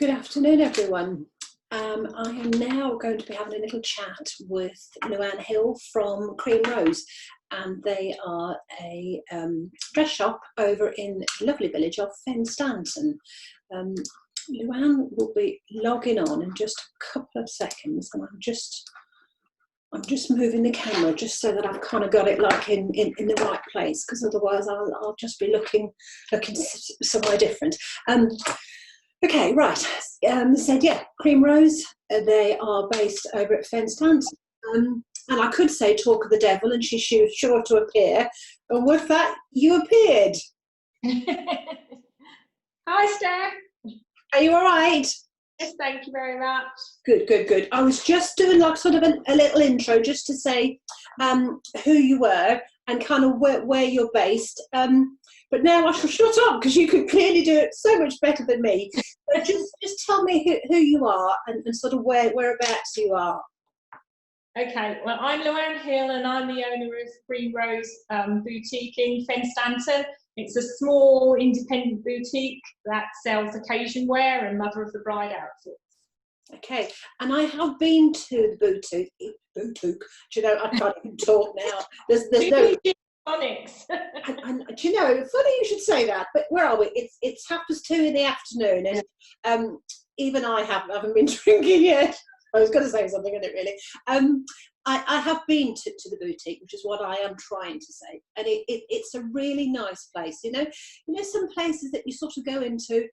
Good afternoon, everyone. I am now going to be having a little chat with Luanne Hill from Cream Rose, and they are a dress shop over in the lovely village of Fen Stanton. Luanne will be logging on in just a couple of seconds, and I'm just moving the camera just so that I've kind of got it like in the right place, because otherwise I'll just be looking somewhere different. Okay, right. Said, yeah, Cream Rose, they are based over at Fen Stanton. And I could say talk of the devil and she's sure to appear. And with that, you appeared. Hi, Steph. Are you all right? Yes, thank you very much. Good, good, good. I was just doing like sort of a little intro just to say who you were and kind of where you're based. But now I shall shut up because you could clearly do it so much better than me. So just tell me who you are and sort of whereabouts you are. Okay, well, I'm Luanne Hill and I'm the owner of Cream Rose Boutique in Fen Stanton. It's a small independent boutique that sells occasion wear and mother of the bride outfits. Okay, and I have been to the boutique. Do you know, I can't even talk now. There's no phonics. and do you know, funny you should say that, but where are we? It's 2:30 in the afternoon, and even I haven't been drinking yet. I was going to say something, isn't it, really? I have been to the boutique, which is what I am trying to say, and it's a really nice place. You know, some places that you sort of go into,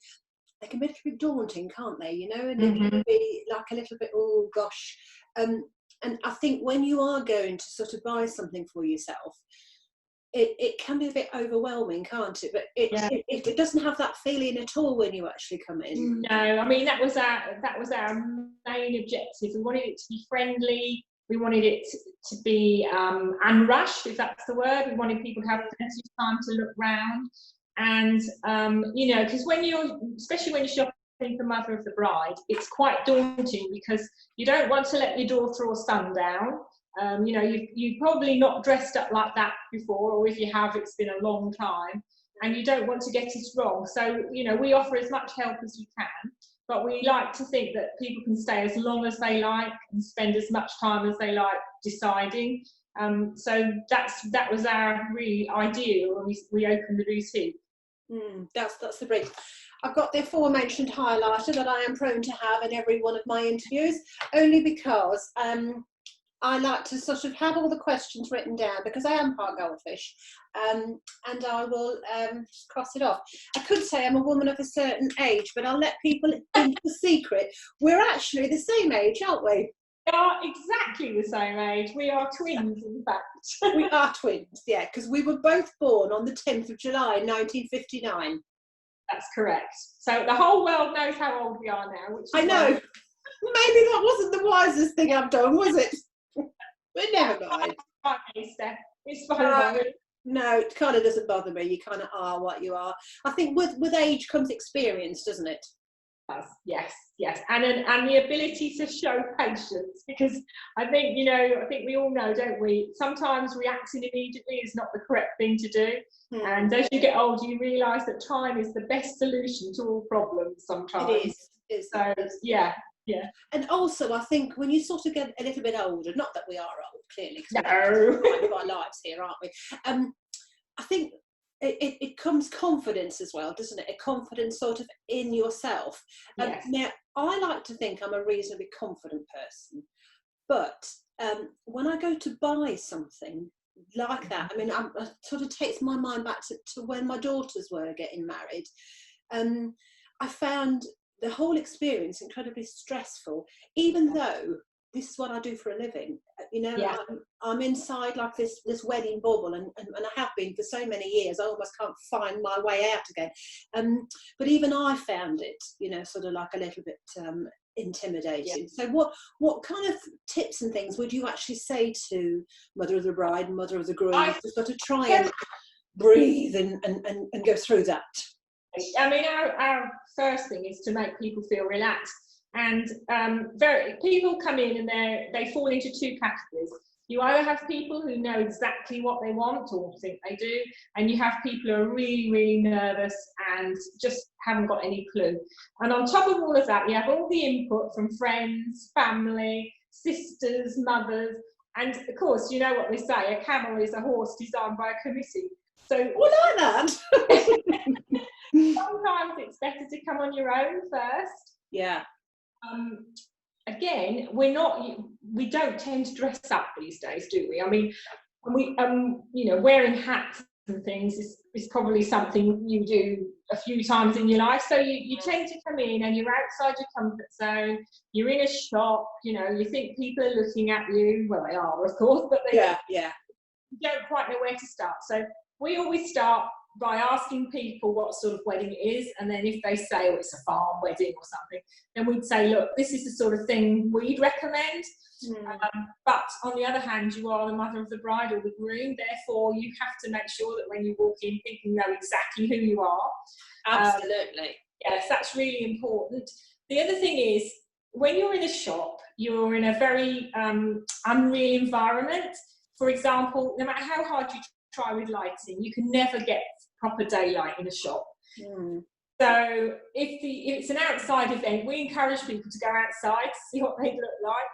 they can be a little bit daunting, can't they? You know, and they can be like a little bit, oh gosh. And I think when you are going to sort of buy something for yourself, it can be a bit overwhelming, can't it? But it doesn't have that feeling at all when you actually come in. No, I mean that was our main objective. We wanted it to be friendly. We wanted it to be unrushed, if that's the word. We wanted people to have plenty of time to look round, and you know, because especially when you're shopping for mother of the bride, it's quite daunting because you don't want to let your daughter or son down. You know, you've probably not dressed up like that before, or if you have, it's been a long time, and you don't want to get it wrong. So, you know, we offer as much help as you can, but we like to think that people can stay as long as they like and spend as much time as they like deciding. So that was our really ideal when we opened the boutique. That's the brief. I've got the aforementioned highlighter that I am prone to have in every one of my interviews, only because I like to sort of have all the questions written down because I am part goldfish, and I will just cross it off. I could say I'm a woman of a certain age, but I'll let people into the secret. We're actually the same age, aren't we? We are exactly the same age. We are twins, in fact. We are twins, yeah, because we were both born on the 10th of July, 1959. That's correct. So the whole world knows how old we are now. Which is I know. Maybe that wasn't the wisest thing I've done, was it? But never mind. It's fine. No, it kind of doesn't bother me. You kind of are what you are. I think with age comes experience, doesn't it? Yes, and the ability to show patience, because I think we all know, don't we? Sometimes reacting immediately is not the correct thing to do, and as you get older, you realise that time is the best solution to all problems. Sometimes it is. So yeah. And also, I think when you sort of get a little bit older, not that we are old, clearly, because we're our lives here, aren't we? I think it comes confidence as well, doesn't it? A confidence sort of in yourself. Yes. Now, I like to think I'm a reasonably confident person, but when I go to buy something like that, I mean, it sort of takes my mind back to when my daughters were getting married. I found the whole experience incredibly stressful, even though this is what I do for a living. You know, yeah. I'm inside like this wedding bubble, and I have been for so many years. I almost can't find my way out again. But even I found it, you know, sort of like a little bit intimidating. Yeah. So what kind of tips and things would you actually say to mother of the bride and mother of the groom to sort of try and breathe and go through that? I mean, our first thing is to make people feel relaxed, and people come in and they fall into two categories. You either have people who know exactly what they want or think they do, and you have people who are really, really nervous and just haven't got any clue. And on top of all of that, you have all the input from friends, family, sisters, mothers, and of course, you know what they say, a camel is a horse designed by a committee. So like that. Sometimes it's better to come on your own first. Yeah. Again, we don't tend to dress up these days, do we? I mean, you know, wearing hats and things is probably something you do a few times in your life. So you tend to come in and you're outside your comfort zone. You're in a shop, you know, you think people are looking at you. Well, they are, of course, but you don't quite know where to start. So we always start by asking people what sort of wedding it is, and then if they say, oh, it's a farm wedding or something, then we'd say, look, this is the sort of thing we'd recommend. But on the other hand, you are the mother of the bride or the groom, therefore you have to make sure that when you walk in, people know exactly who you are. Absolutely. Yes, that's really important. The other thing is, when you're in a shop, you're in a very unreal environment. For example, no matter how hard you try with lighting, you can never get proper daylight in a shop. So if it's an outside event, we encourage people to go outside to see what they look like,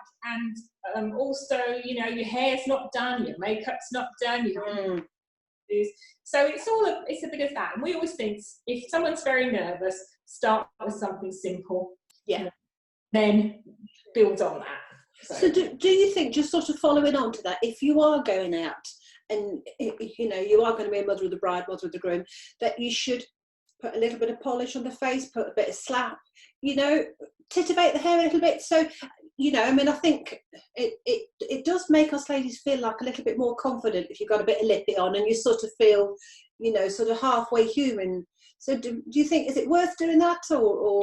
and also, you know, your hair's not done, your makeup's not done, so it's a bit of that. And we always think if someone's very nervous, start with something simple, then build on that. So do you think, just sort of following on to that, if you are going out and, you know, you are going to be a mother of the bride, mother of the groom, that you should put a little bit of polish on the face, put a bit of slap, you know, titivate the hair a little bit. So, you know, I mean, I think it does make us ladies feel like a little bit more confident if you've got a bit of lippy on and you sort of feel, you know, sort of halfway human. So do you think, is it worth doing that, or?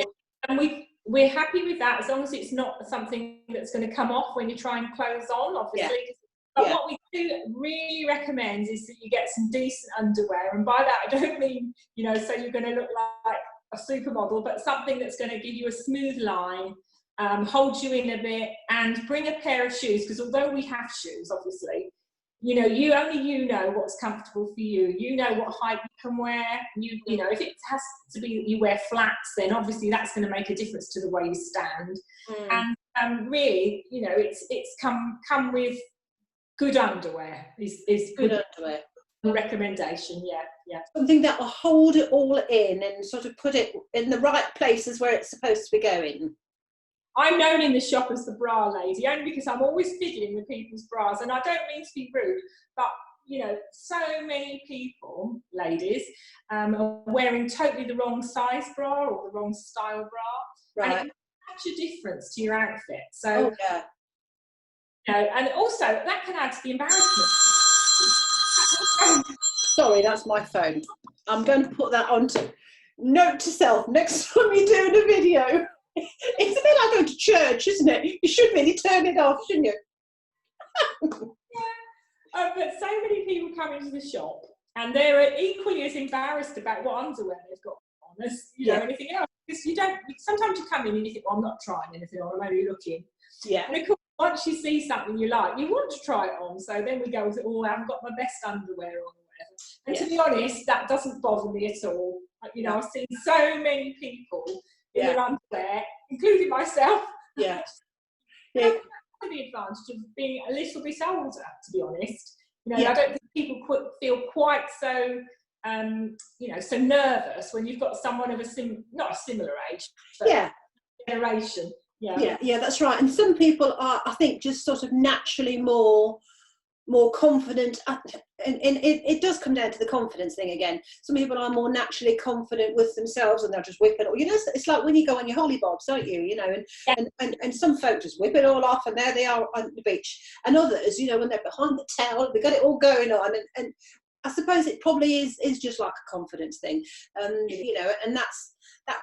And we're happy with that, as long as it's not something that's going to come off when you're trying clothes on, obviously. But what we do really recommend is that you get some decent underwear, and by that I don't mean, you know, so you're going to look like a supermodel, but something that's going to give you a smooth line, hold you in a bit, and bring a pair of shoes, because although we have shoes, obviously, you know, you know what's comfortable for you. You know what height you can wear. You know, if it has to be that you wear flats, then obviously that's going to make a difference to the way you stand. And really, you know, it's come with good underwear is good underwear recommendation. Something that will hold it all in and sort of put it in the right places where it's supposed to be going. I'm known in the shop as the bra lady, only because I'm always fiddling with people's bras, and I don't mean to be rude, but you know, so many people, ladies, are wearing totally the wrong size bra or the wrong style bra, and it makes such a difference to your outfit. So, you know, and also that can add to the embarrassment. Sorry, that's my phone. I'm going to put that on to note to self next time you're doing a video. It's a bit like going to church, isn't it? You should really turn it off, shouldn't you? But so many people come into the shop and they're equally as embarrassed about what underwear they've got on as, you know, anything else. Because sometimes you come in and you think, well, I'm not trying anything, or I'm only looking. And of course, once you see something you like, you want to try it on. So then we go, oh, I haven't got my best underwear on or whatever. And to be honest, that doesn't bother me at all. You know, I've seen so many people in their underwear, including myself. The advantage of being a little bit older, to be honest. You know, I don't think people feel quite so, you know, so nervous when you've got someone of not a similar age, but generation. Yeah, that's right. And some people are, I think, just sort of naturally more confident, and it does come down to the confidence thing again. Some people are more naturally confident with themselves and they'll just whip it all. You know, it's like when you go on your hollybobs, don't you? You know, and some folk just whip it all off and there they are on the beach. And others, you know, when they're behind the towel, they've got it all going on. And I suppose it probably is just like a confidence thing. You know, and that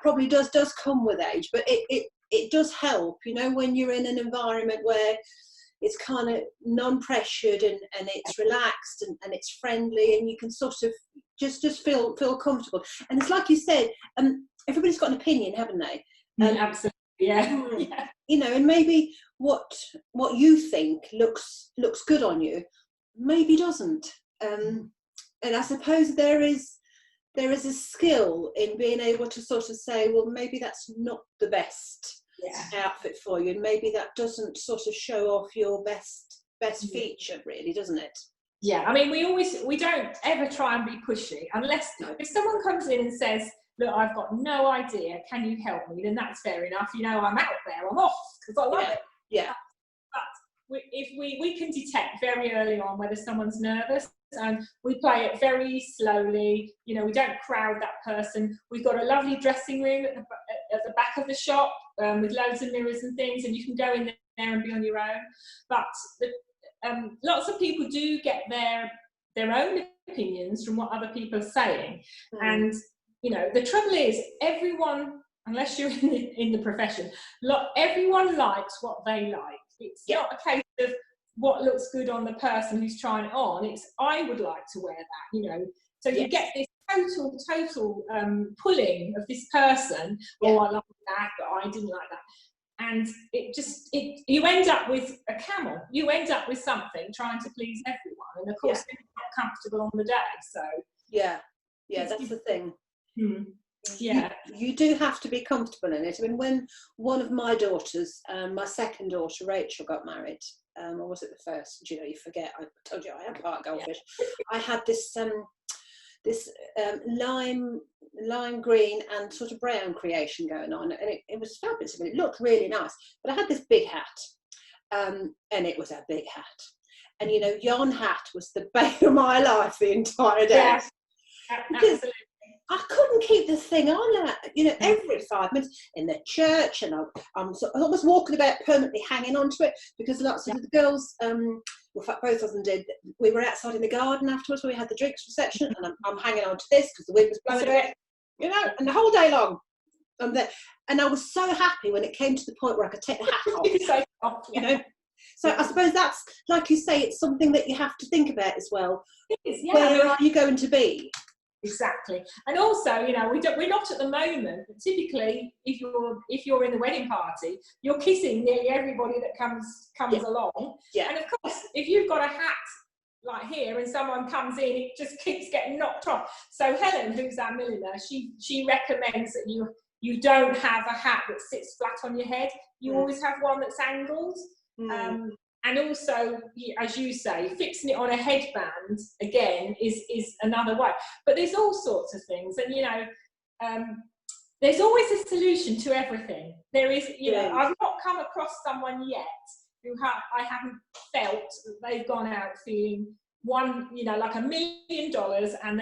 probably does come with age, but it does help, you know, when you're in an environment where it's kind of non-pressured and it's relaxed and it's friendly, and you can sort of just feel comfortable. And it's like you said, everybody's got an opinion, haven't they? Absolutely. Yeah. Yeah. You know, and maybe what you think looks good on you, maybe doesn't. And I suppose there is a skill in being able to sort of say, well, maybe that's not the best outfit for you, and maybe that doesn't sort of show off your best feature, really, doesn't it? Yeah, I mean, we don't ever try and be pushy, unless if someone comes in and says, look, I've got no idea, can you help me? Then that's fair enough. You know, I'm out there, I'm off, because I love it. Yeah. But if we can detect very early on whether someone's nervous, and we play it very slowly. You know, we don't crowd that person. We've got a lovely dressing room at the back of the shop with loads of mirrors and things, and you can go in there and be on your own. But lots of people do get their own opinions from what other people are saying. And you know, the trouble is, everyone, unless you're in the profession, everyone likes what they like. It's not a case of what looks good on the person who's trying it on. It's, I would like to wear that, you know. So you get this total pulling of this person. Oh, I like that, but I didn't like that. And you end up with a camel. You end up with something trying to please everyone. And of course, they're not comfortable on the day. So that's the thing. Yeah, you do have to be comfortable in it. I mean, when one of my daughters, my second daughter Rachel, got married, or was it the first? You know, you forget. I told you I am part goldfish. I had this lime green and sort of brown creation going on, and it was fabulous. I mean, it looked really nice. But I had this big hat, and it was a big hat. And you know, yon hat was the bane of my life the entire day. Yes, absolutely. I couldn't keep the thing on, you know, every 5 minutes in the church, and I'm almost walking about permanently hanging on to it, because lots of the girls, well, in fact, both of them did. We were outside in the garden afterwards where we had the drinks reception, and I'm hanging on to this because the wind was blowing it, you know, and the whole day long. And I was so happy when it came to the point where I could take the hat off, you know. So I suppose that's, like you say, it's something that you have to think about as well. Where are you going to be? Exactly. And also, you know, we're not at the moment, but typically if you're in the wedding party, you're kissing nearly everybody that comes along. And of course, if you've got a hat like here and someone comes in, it just keeps getting knocked off. So Helen, who's our milliner, she recommends that you don't have a hat that sits flat on your head. You always have one that's angled. And also, as you say, fixing it on a headband, again, is another way. But there's all sorts of things. And, you know, there's always a solution to everything. There is, you know, I've not come across someone yet who I haven't felt that they've gone out feeling like $1 million, and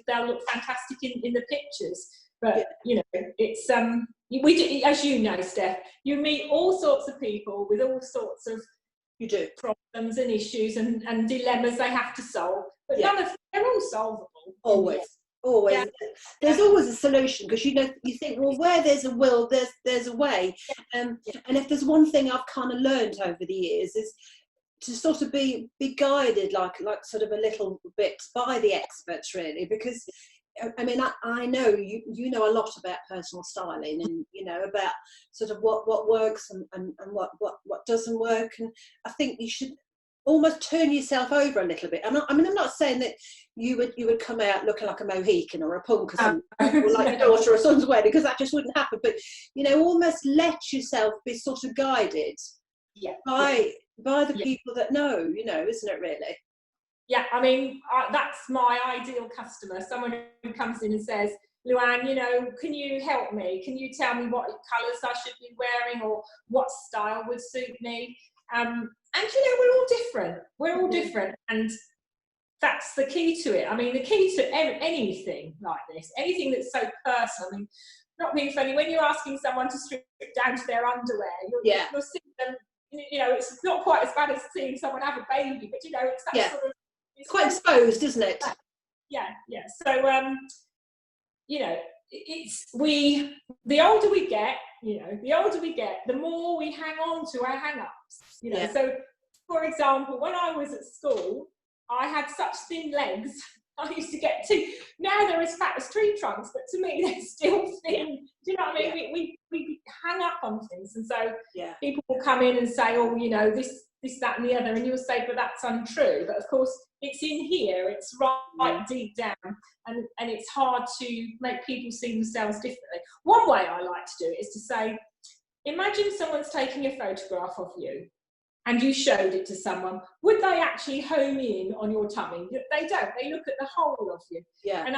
they'll look fantastic in the pictures. But, you know, it's, as you know, Steph, you meet all sorts of people with all sorts of problems and issues and dilemmas they have to solve, but they're all solvable. Always. There's always a solution, because you know, you think, well, where there's a will, there's a way. And if there's one thing I've kind of learned over the years, is to sort of be guided like sort of a little bit by the experts, really, because I mean, I know you know a lot about personal styling, and you know about sort of what works and what doesn't work. And I think you should almost turn yourself over a little bit. I'm not saying that you would come out looking like a Mohican or a punk or something, or like your daughter or son's wedding, because that just wouldn't happen. But you know, almost let yourself be sort of guided by the people that know, you know, isn't it really? Yeah, I mean, that's my ideal customer. Someone who comes in and says, Luanne, you know, can you help me? Can you tell me what colours I should be wearing, or what style would suit me? And, you know, we're all different. We're all different. And that's the key to it. I mean, the key to anything like this, anything that's so personal. I mean, not being funny, when you're asking someone to strip down to their underwear, you're seeing them, you know, it's not quite as bad as seeing someone have a baby, but, you know, it's that sort of... It's quite exposed, isn't it? Yeah. So, you know, the older we get, the more we hang on to our hang-ups, you know. So, for example, when I was at school, I had such thin legs, I used to get now now they're as fat as tree trunks, but to me they're still thin. Do you know what I mean? We hang up on things, and so people will come in and say, oh, you know, this, that, and the other, and you'll say, but that's untrue. But of course, it's in here. It's right deep down, and it's hard to make people see themselves differently. One way I like to do it is to say, imagine someone's taking a photograph of you, and you showed it to someone. Would they actually home in on your tummy? They don't. They look at the whole of you. Yeah. And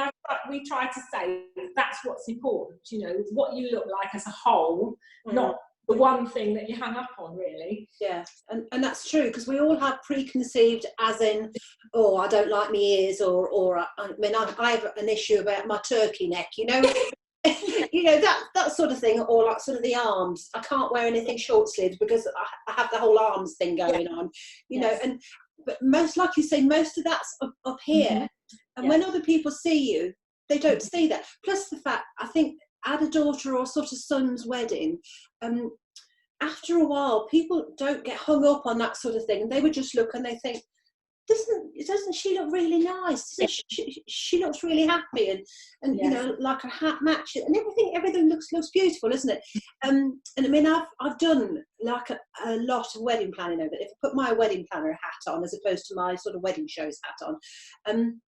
we try to say that's what's important. You know, what you look like as a whole, not the one thing that you hung up on, really. Yeah, and that's true, because we all have preconceived, as in, oh, I don't like my ears, or I mean, I have an issue about my turkey neck, you know. You know, that sort of thing, or like sort of the arms. I can't wear anything short sleeves because I have the whole arms thing going on, you know. And but most, like you say, most of that's up here, and when other people see you, they don't see that. Plus the fact, I think, at a daughter or sort of son's wedding, after a while, people don't get hung up on that sort of thing, and they would just look and they think, doesn't she look really nice? She looks really happy, and you know, like her hat matches, and everything looks beautiful, isn't it? And I mean, I've done like a lot of wedding planning over it. If I put my wedding planner hat on as opposed to my sort of wedding shows hat on,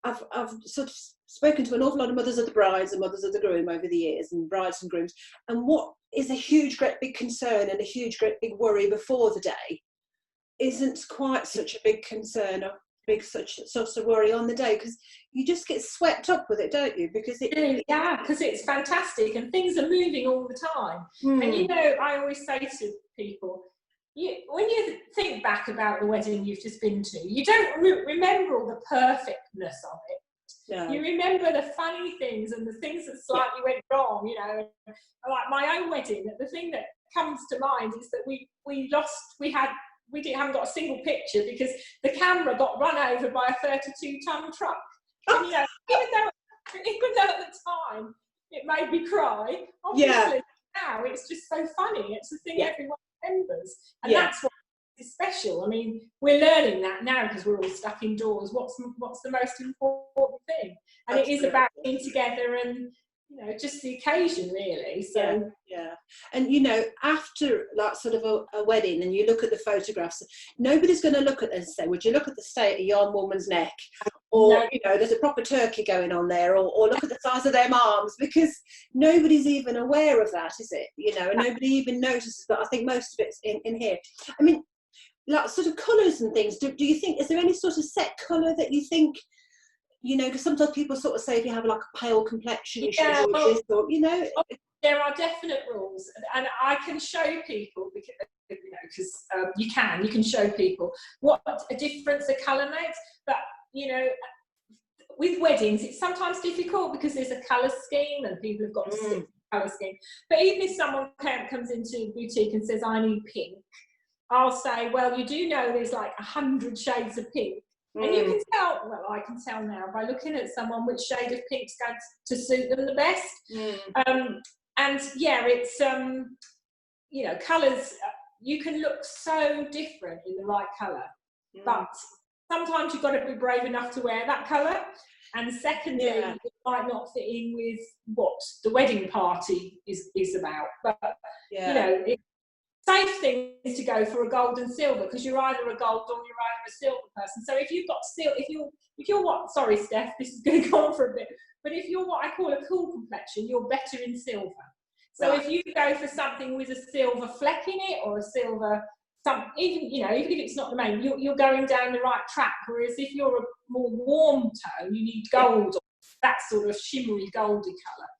I've sort of spoken to an awful lot of mothers of the brides and mothers of the groom over the years, and brides and grooms, and what is a huge, great big concern and a huge, great big worry before the day isn't quite such a big concern or such a worry on the day, because you just get swept up with it, don't you? Because because it's fantastic and things are moving all the time. And you know, I always say to people, when you think back about the wedding you've just been to, you don't remember all the perfectness of it. No. You remember the funny things and the things that slightly went wrong, you know. Like my own wedding, the thing that comes to mind is that we haven't got a single picture because the camera got run over by a 32-ton truck. And, you know, even though at the time it made me cry, obviously now it's just so funny. It's the thing everyone remembers, and that's what is special. I mean, we're learning that now because we're all stuck indoors. What's the most important thing? And it is about being together and, you know, just the occasion, really. So and you know, after like sort of a wedding, and you look at the photographs, nobody's going to look at it and say, would you look at the state of your woman's neck, or you know, there's a proper turkey going on there, or look at the size of them arms, because nobody's even aware of that, is it? You know, and nobody even notices. But I think most of it's in here. I mean, like sort of colours and things, do you think, is there any sort of set colour that you think, you know, because sometimes people sort of say if you have like a pale complexion, you should avoid this, or, you know. There are definite rules, and I can show people, because, you know, because you can show people what a difference a colour makes. But, you know, with weddings, it's sometimes difficult because there's a colour scheme and people have got to stick to the colour scheme. But even if someone comes into a boutique and says, I need pink, I'll say, well, you do know there's like 100 shades of pink. And you can tell, well, I can tell now by looking at someone which shade of pink's going to suit them the best. And it's, you know, colours, you can look so different in the right colour. But sometimes you've got to be brave enough to wear that colour. And secondly, it might not fit in with what the wedding party is about. But, you know, safe thing is to go for a gold and silver, because you're either a gold or you're either a silver person. So if you've got if you're what, sorry Steph, this is going to go on for a bit, but if you're what I call a cool complexion, you're better in silver. So if you go for something with a silver fleck in it, or a silver, even if it's not the main, you're going down the right track. Whereas if you're a more warm tone, you need gold, or that sort of shimmery goldy colour.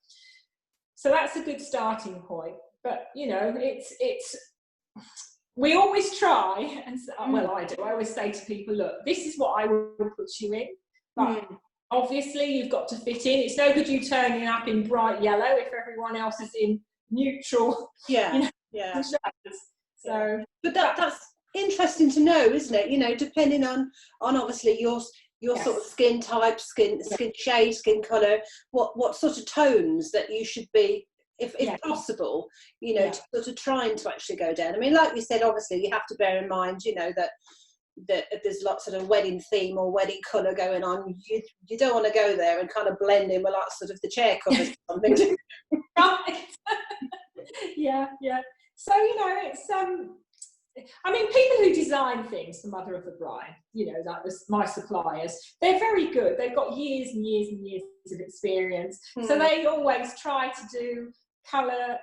So that's a good starting point. But you know, it's we always try, and well, I do. I always say to people, look, this is what I will put you in, but obviously you've got to fit in. It's no good you turning up in bright yellow if everyone else is in neutral. So, but that's interesting to know, isn't it? You know, depending on obviously your sort of skin type, skin shade, skin colour, what sort of tones that you should be. If possible, you know, to sort of trying to actually go down. I mean, like you said, obviously you have to bear in mind, you know, that that there's lots of wedding theme or wedding colour going on, you don't want to go there and kind of blend in with like sort of the chair covers or something. Right. Yeah. So, you know, it's I mean, people who design things for Mother of the Bride, you know, like my suppliers, they're very good. They've got years and years and years of experience. So they always try to do colour,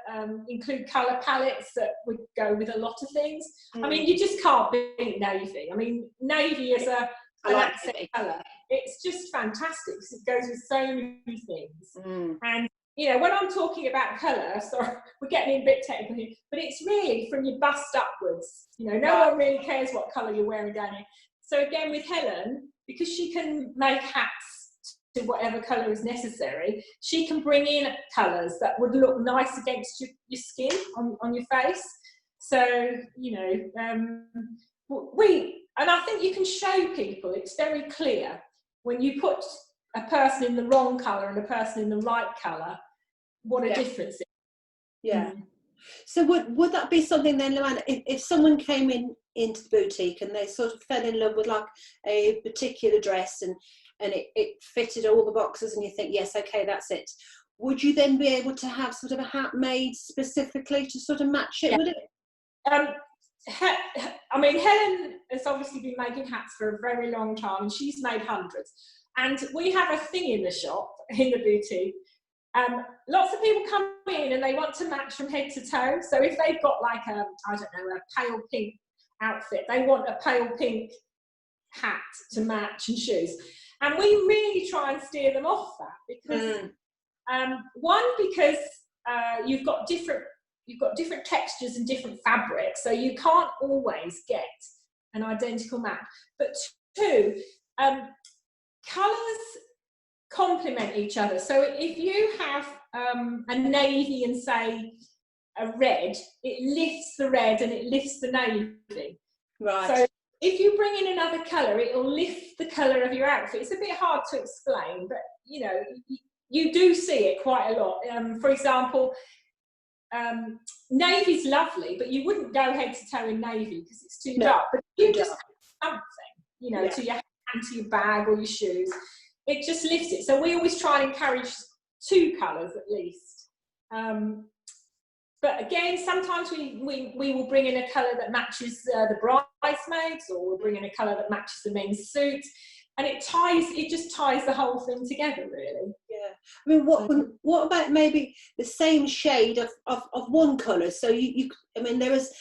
include colour palettes that would go with a lot of things. I mean, you just can't beat navy. I mean, navy is an accent colour. It's just fantastic because it goes with so many things. And you know, when I'm talking about colour, sorry, we're getting a bit technical here, but it's really from your bust upwards. You know, no one really cares what colour you're wearing down here. So again, with Helen, because she can make hats to whatever colour is necessary, she can bring in colours that would look nice against your skin on your face. So, you know, and I think you can show people, it's very clear, when you put a person in the wrong colour and a person in the right colour, what a difference it is. So would that be something then, Luanne, if someone came into the boutique and they sort of fell in love with like a particular dress and it fitted all the boxes and you think, yes, okay, that's it, would you then be able to have sort of a hat made specifically to sort of match it with it? I mean, Helen has obviously been making hats for a very long time and she's made hundreds. And we have a thing in the shop, in the boutique. Lots of people come in and they want to match from head to toe. So if they've got like I don't know, a pale pink outfit, they want a pale pink hat to match and shoes. And we really try and steer them off that because, because you've got different textures and different fabrics, so you can't always get an identical match. But two, colours complement each other. So if you have a navy and say a red, it lifts the red and it lifts the navy. Right. So if you bring in another colour, it will lift the colour of your outfit. It's a bit hard to explain, but you know, you do see it quite a lot. For example, navy's lovely, but you wouldn't go head to toe in navy because it's too dark. But you just have something, you know, to your hand, to your bag or your shoes. It just lifts it. So we always try and encourage two colours at least. But again, sometimes we will bring in a colour that matches the bridesmaids, or we'll bring in a colour that matches the men's suit, and it just ties the whole thing together, really. Yeah. I mean, what about maybe the same shade of one colour? So you I mean, there is.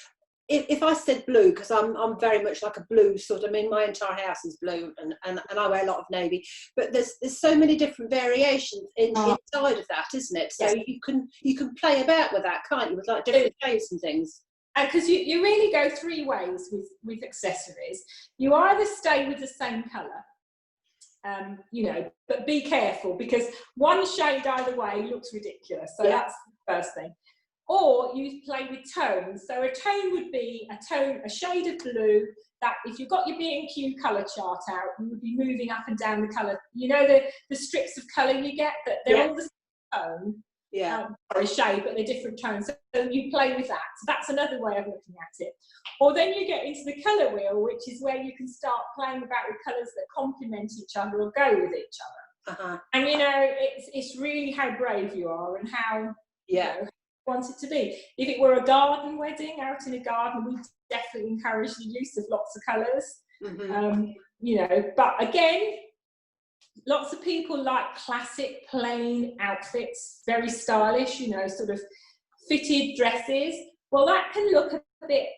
If I said blue, because I'm very much like a blue sort of, I mean, my entire house is blue and I wear a lot of navy, but there's so many different variations inside of that, isn't it? So you can play about with that, can't you, with like different shades and things. Because you really go three ways with accessories. You either stay with the same colour, you know, but be careful because one shade either way looks ridiculous. So that's the first thing. Or you play with tones. So a tone would be a shade of blue that if you've got your B&Q colour chart out, you would be moving up and down the colour. You know the strips of colour you get, that they're all the same tone. Or a shade, but they're different tones. So you play with that. So that's another way of looking at it. Or then you get into the colour wheel, which is where you can start playing about with colours that complement each other or go with each other. And you know, it's really how brave you are and how you know, want it to be. If it were a garden wedding out in a garden, we definitely encourage the use of lots of colours. You know, but again, lots of people like classic plain outfits, very stylish, you know, sort of fitted dresses. Well, that can look a bit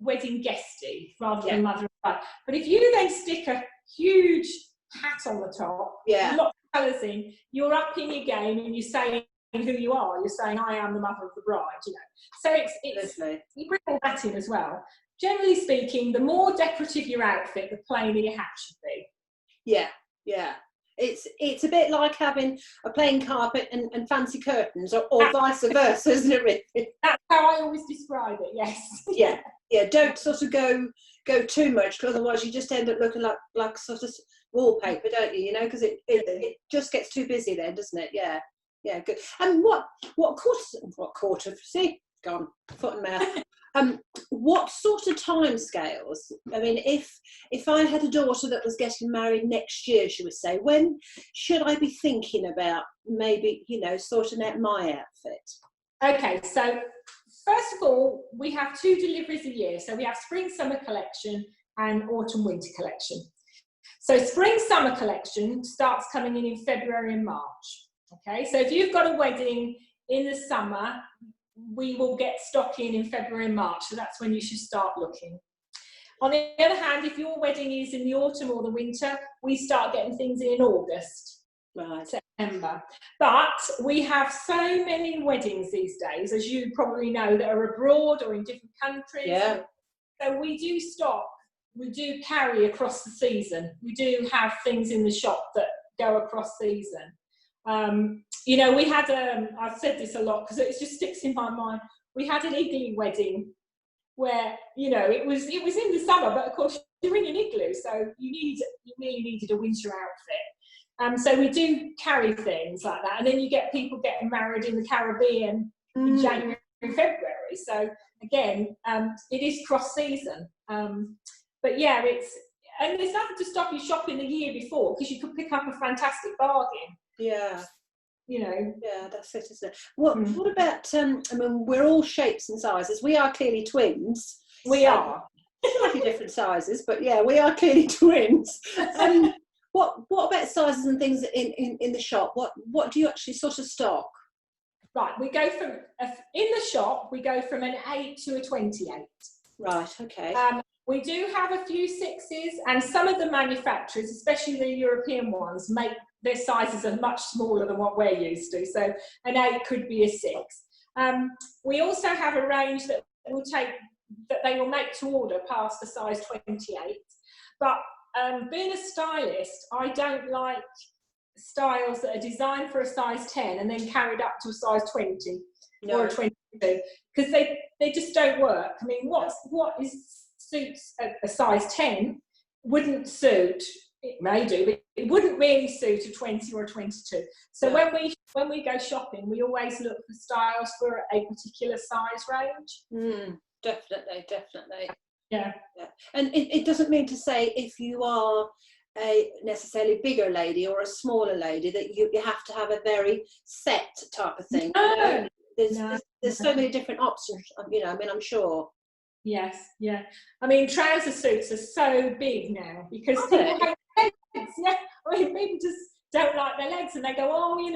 wedding guesty rather than mother of bride. But if you then stick a huge hat on the top, lots of colours in, you're upping your game and you're saying who you are. You're saying, I am the mother of the bride, you know. So it's you bring all that in as well. Generally speaking, the more decorative your outfit, the plainer your hat should be. Yeah. It's a bit like having a plain carpet and fancy curtains, or vice versa, isn't it, really? That's how I always describe it, yes. Yeah, don't sort of go too much, because otherwise you just end up looking like sort of wallpaper, don't you, you know, because it just gets too busy then, doesn't it? Yeah, good. And what quarter, see, gone, foot and mouth. What sort of time scales? I mean, if I had a daughter that was getting married next year, should we say, when should I be thinking about maybe, sorting out my outfit? Okay, so first of all, we have 2 deliveries a year. So we have spring summer collection and autumn winter collection. So spring summer collection starts coming in February and March. Okay, so if you've got a wedding in the summer, we will get stock in February and March. So that's when you should start looking. On the other hand, if your wedding is in the autumn or the winter, we start getting things in August, right, September. But we have so many weddings these days, as you probably know, that are abroad or in different countries. Yeah. So we do stock, we do carry across the season. We do have things in the shop that go across season. We had I've said this a lot because it just sticks in my mind. We had an igloo wedding where, it was in the summer, but of course you're in an igloo, so you really needed a winter outfit. So we do carry things like that. And then you get people getting married in the Caribbean in January and February. So again, it is cross season. But yeah, and there's nothing to stop you shopping the year before, because you could pick up a fantastic bargain. Yeah. Yeah, that's it, isn't it? What about, we're all shapes and sizes. We are clearly twins. We are. Slightly different sizes, but yeah, we are clearly twins. What about sizes and things in the shop? What do you actually sort of stock? Right, we go from, in the shop, we go from an 8 to a 28. Right, okay. We do have a few 6s, and some of the manufacturers, especially the European ones, make their sizes are much smaller than what we're used to. So an 8 could be a 6. We also have a range that they will make to order past the size 28. But being a stylist, I don't like styles that are designed for a size 10 and then carried up to a size 20 or a 22, because they just don't work. I mean, what suits a size 10 wouldn't suit, it may do, but it wouldn't really suit a 20 or a 22. So when we go shopping, we always look for styles for a particular size range. Definitely. Yeah. And it doesn't mean to say if you are a necessarily bigger lady or a smaller lady that you have to have a very set type of thing. No. There's so many different options, I'm sure. Yes, yeah. I mean, trouser suits are so big now because people hate legs. Yeah, I mean, people just don't like their legs, and they go, and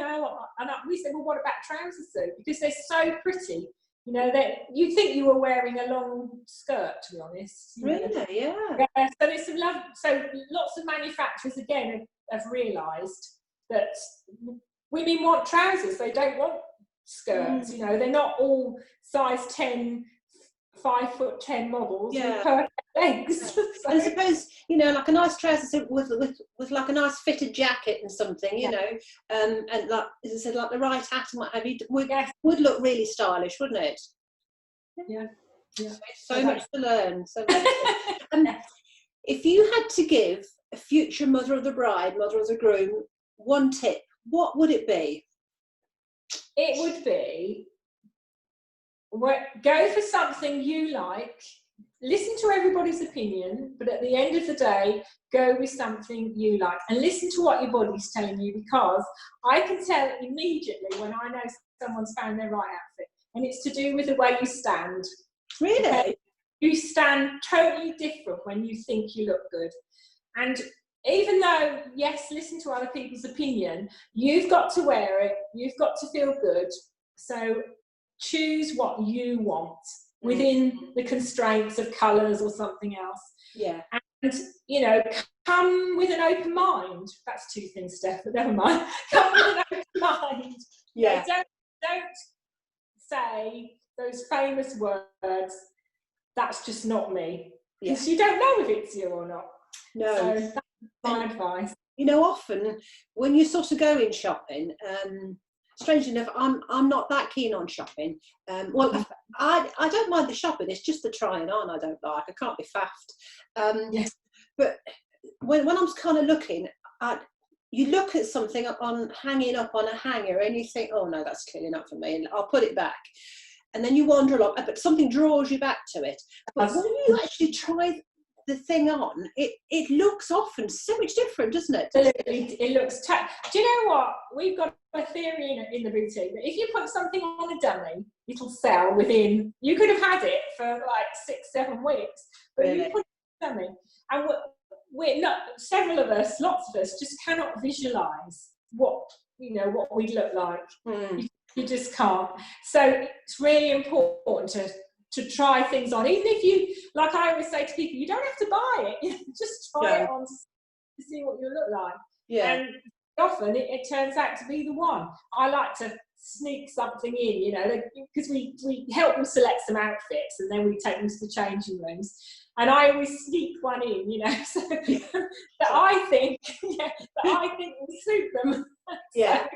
we say, well, what about trouser suit? Because they're so pretty. That you think you were wearing a long skirt, to be honest. Really, yeah. So there's some love. So lots of manufacturers again have realised that women want trousers. They don't want skirts. They're not all size 10. 5'10" models with perfect legs. So. I suppose like a nice trouser with like a nice fitted jacket and something, and like as I said, like the right hat and what have you, would look really stylish, wouldn't it? Yeah. So much to learn. If you had to give a future mother of the bride, mother of the groom, one tip, what would it be? It would be, go for something you like, listen to everybody's opinion, but at the end of the day, go with something you like and listen to what your body's telling you, because I can tell immediately when I know someone's found their right outfit, and it's to do with the way you stand. Really? Okay? You stand totally different when you think you look good. And even though, yes, listen to other people's opinion, you've got to wear it, you've got to feel good. So choose what you want within the constraints of colours or something else. Yeah. And, come with an open mind. That's 2 things, Steph, but never mind. Come with an open mind. Yeah. Don't say those famous words, that's just not me. Because you don't know if it's you or not. No. So that's my advice. Often when you're sort of going shopping, strangely enough, I'm not that keen on shopping. I don't mind the shopping. It's just the trying on I don't like. I can't be faffed. But when I'm kind of looking at, you look at something hanging up on a hanger, and you think, oh no, that's clearly not for me, and I'll put it back. and then you wander along, but something draws you back to it. But when you actually try the thing on, it looks often so much different, doesn't it? It looks do you know what, we've got a theory in the boutique that if you put something on a dummy, it'll sell within, you could have had it for like 6-7 weeks, but Really? you put it on a dummy, and we're not, several of us, lots of us just cannot visualize what we'd look like. You just can't. So it's really important to try things on, even if you, like I always say to people, you don't have to buy it, just try it on to see what you look like. And often it turns out to be the one. I like to sneak something in, because we help them select some outfits, and then we take them to the changing rooms, and I always sneak one in, so that I think will suit them. Yeah.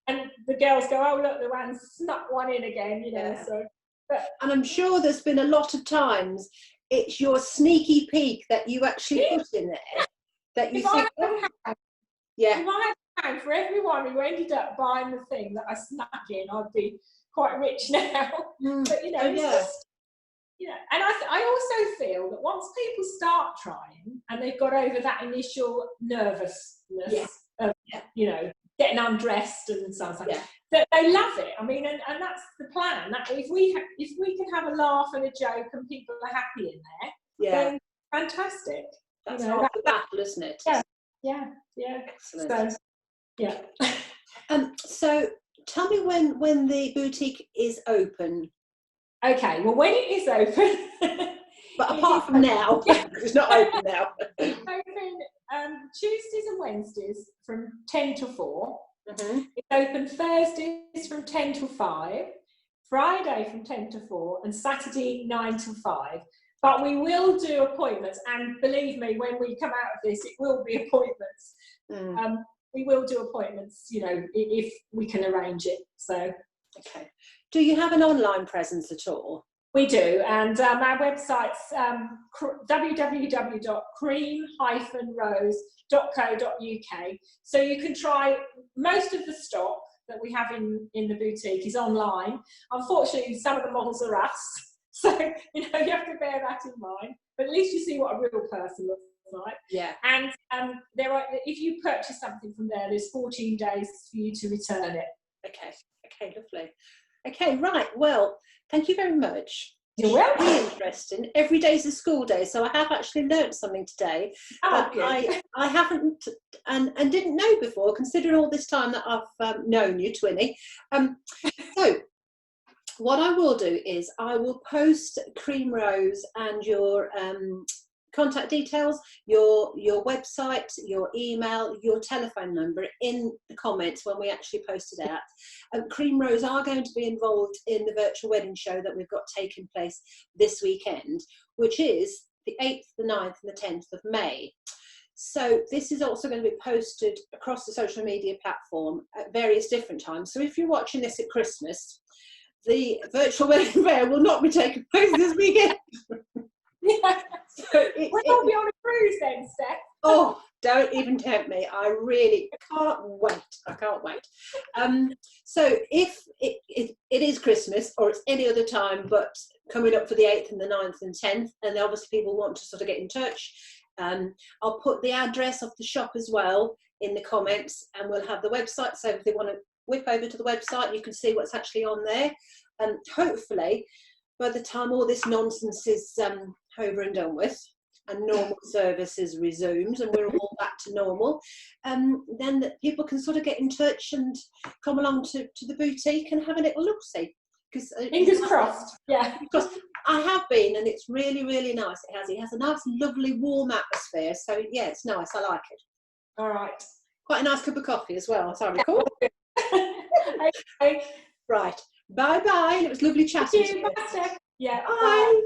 And the girls go, oh look, Luanne snuck one in again, so. And I'm sure there's been a lot of times it's your sneaky peek that you actually put in there that you think, if I had a pound for everyone who ended up buying the thing that I snuck in, I'd be quite rich now. But it's just, and I also feel that once people start trying and they've got over that initial nervousness of getting undressed and stuff like that, they love it. I mean, and that's the plan. That if we can have a laugh and a joke and people are happy in there, then fantastic. That's half the battle, isn't it? Yeah. Excellent. So, so tell me when the boutique is open. Okay, well, when it is open, but apart from now, it's not open now. It's open Tuesdays and Wednesdays from 10 to 4. It's open Thursdays from 10 to 5, Friday from 10 to 4, and Saturday 9 to 5. But we will do appointments, and believe me, when we come out of this, it will be appointments. We will do appointments, if we can arrange it. So, okay. Do you have an online presence at all? We do, and our website's www.cream-rose.co.uk. So you can try, most of the stock that we have in the boutique is online. Unfortunately, some of the models are us, so you have to bear that in mind. But at least you see what a real person looks like. Yeah. And if you purchase something from there, there's 14 days for you to return it. Okay, lovely. Okay, right. Well, thank you very much. You're welcome. Really interesting. Every day's a school day, so I have actually learnt something today that I haven't and didn't know before, considering all this time that I've known you, Twinny. So what I will do is I will post Cream Rose and your contact details, your website, your email, your telephone number in the comments when we actually post it out. Cream Rose are going to be involved in the virtual wedding show that we've got taking place this weekend, which is the 8th, the 9th and the 10th of May. So this is also going to be posted across the social media platform at various different times. So if you're watching this at Christmas, the virtual wedding fair will not be taking place this weekend. Yeah. So we'll be on a cruise then, Steph. Oh, don't even tempt me. I really can't wait. I can't wait. So if it is Christmas or it's any other time, but coming up for the 8th and the 9th and 10th, and obviously people want to sort of get in touch, I'll put the address of the shop as well in the comments, and we'll have the website. So if they want to whip over to the website, you can see what's actually on there. And hopefully, by the time all this nonsense is over and done with, and normal service is resumed, and we're all back to normal, then that people can sort of get in touch and come along to the boutique and have a little look-see. Fingers crossed. Yeah. Because I have been, and it's really, really nice. It has a nice, lovely, warm atmosphere. So yeah, it's nice. I like it. All right. Quite a nice cup of coffee as well, as I recall. Okay. Right. Bye-bye. It was lovely chatting to you. Yeah. Bye.